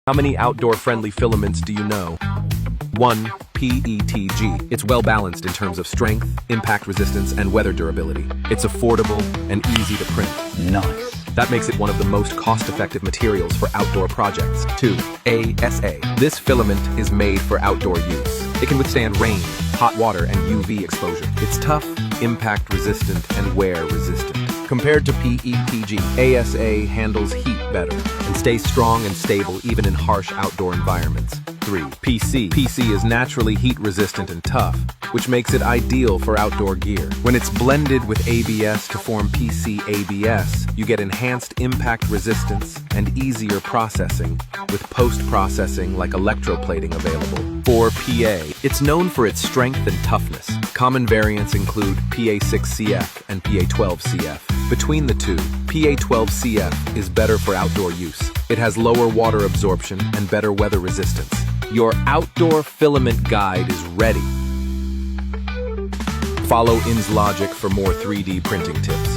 How many outdoor-friendly filaments do you know? 1. PETG. It's well-balanced in terms of strength, impact resistance, and weather durability. It's affordable and easy to print. Nice. That makes it one of the most cost-effective materials for outdoor projects. 2. ASA. This filament is made for outdoor use. It can withstand rain, hot water, and UV exposure. It's tough, impact-resistant, and wear-resistant. Compared to PETG, ASA handles heat better and stays strong and stable even in harsh outdoor environments. 3. PC. PC is naturally heat-resistant and tough, which makes it ideal for outdoor gear. When it's blended with ABS to form PC-ABS, you get enhanced impact resistance and easier processing, with post-processing like electroplating available. 4. PA. It's known for its strength and toughness. Common variants include PA6CF and PA12CF. Between the two, PA12CF is better for outdoor use. It has lower water absorption and better weather resistance. Your outdoor filament guide is ready. Follow Inslogic for more 3D printing tips.